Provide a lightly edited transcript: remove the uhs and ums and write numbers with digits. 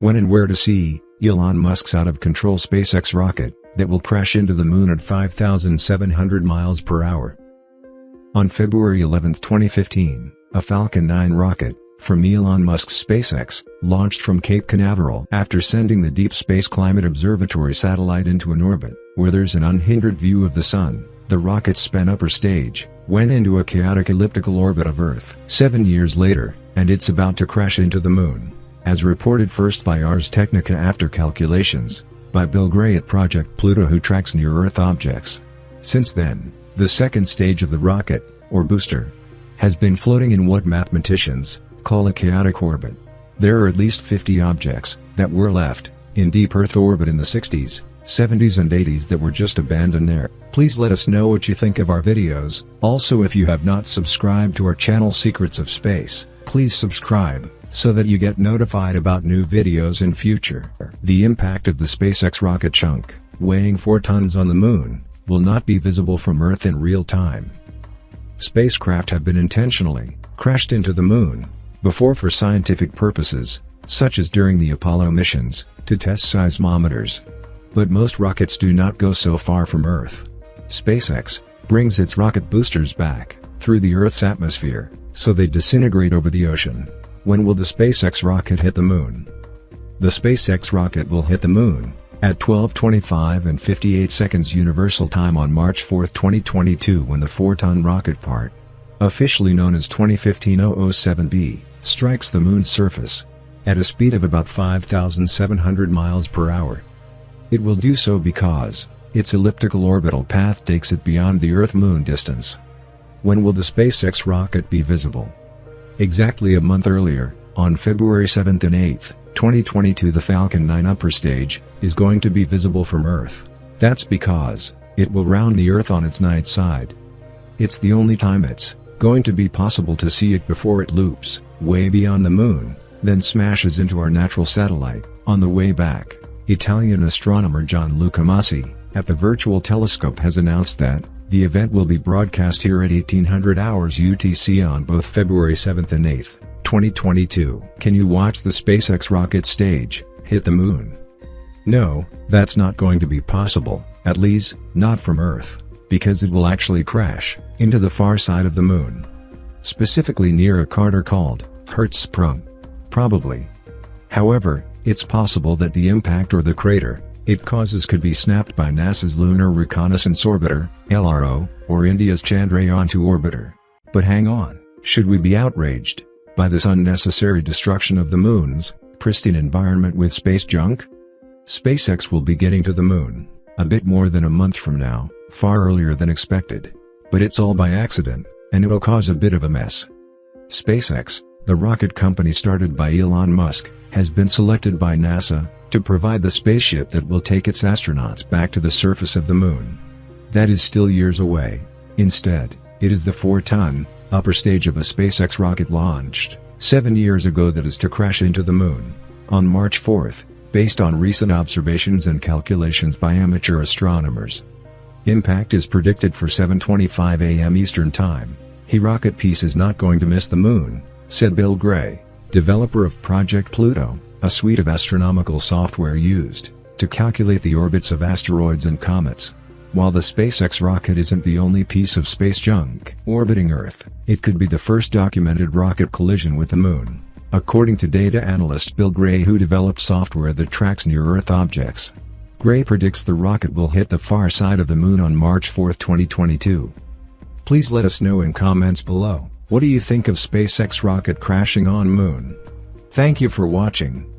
When and where to see Elon Musk's out-of-control SpaceX rocket that will crash into the moon at 5,700 miles per hour. On February 11, 2015, a Falcon 9 rocket from Elon Musk's SpaceX launched from Cape Canaveral after sending the Deep Space Climate Observatory satellite into an orbit where there's an unhindered view of the sun. The rocket's spun upper stage went into a chaotic elliptical orbit of Earth 7 years later, and it's about to crash into the moon. As reported first by Ars Technical after calculations by Bill Gray at Project Pluto, who tracks near-Earth objects. Since then, the second stage of the rocket, or booster, has been floating in what mathematicians call a chaotic orbit. There are at least 50 objects that were left in deep Earth orbit in the 60s, 70s and 80s that were just abandoned there. Please let us know what you think of our videos. Also, if you have not subscribed to our channel Secrets of Space, please subscribe so that you get notified about new videos in future. The impact of the SpaceX rocket chunk, weighing 4 tons on the moon, will not be visible from Earth in real time. Spacecraft have been intentionally crashed into the moon before for scientific purposes, such as during the Apollo missions, to test seismometers. But most rockets do not go so far from Earth. SpaceX brings its rocket boosters back through the Earth's atmosphere, so they disintegrate over the ocean. When will the SpaceX rocket hit the moon? The SpaceX rocket will hit the moon at 12:25 and 58 seconds Universal Time on March 4, 2022, when the 4-ton rocket part, officially known as 2015-007B, strikes the moon's surface at a speed of about 5,700 miles per hour. It will do so because its elliptical orbital path takes it beyond the Earth-Moon distance. When will the SpaceX rocket be visible? Exactly a month earlier, on February 7 and 8, 2022, the Falcon 9 upper stage is going to be visible from Earth. That's because it will round the Earth on its night side. It's the only time it's going to be possible to see it before it loops way beyond the moon, then smashes into our natural satellite on the way back. Italian astronomer Gianluca Masi at the Virtual Telescope has announced that the event will be broadcast here at 1800 hours UTC on both February 7 and 8, 2022. Can you watch the SpaceX rocket stage hit the moon? No, that's not going to be possible, at least not from Earth, because it will actually crash into the far side of the moon, specifically near a crater called Hertzsprung. Probably. However, it's possible that the impact or the crater it causes could be snapped by NASA's Lunar Reconnaissance Orbiter, LRO, or India's Chandrayaan-2 orbiter. But hang on, should we be outraged by this unnecessary destruction of the moon's pristine environment with space junk? SpaceX will be getting to the moon a bit more than a month from now, far earlier than expected. But it's all by accident, and it'll cause a bit of a mess. SpaceX, the rocket company started by Elon Musk, has been selected by NASA to provide the spaceship that will take its astronauts back to the surface of the moon. That is still years away. Instead, it is the 4-ton upper stage of a SpaceX rocket launched 7 years ago that is to crash into the moon on March 4, based on recent observations and calculations by amateur astronomers. Impact is predicted for 7:25 a.m. Eastern Time. The rocket piece is not going to miss the moon, said Bill Gray, developer of Project Pluto, a suite of astronomical software used to calculate the orbits of asteroids and comets. While the SpaceX rocket isn't the only piece of space junk orbiting Earth, it could be the first documented rocket collision with the moon, according to data analyst Bill Gray, who developed software that tracks near-Earth objects. Gray predicts the rocket will hit the far side of the moon on March 4, 2022. Please let us know in comments below, what do you think of SpaceX rocket crashing on moon? Thank you for watching.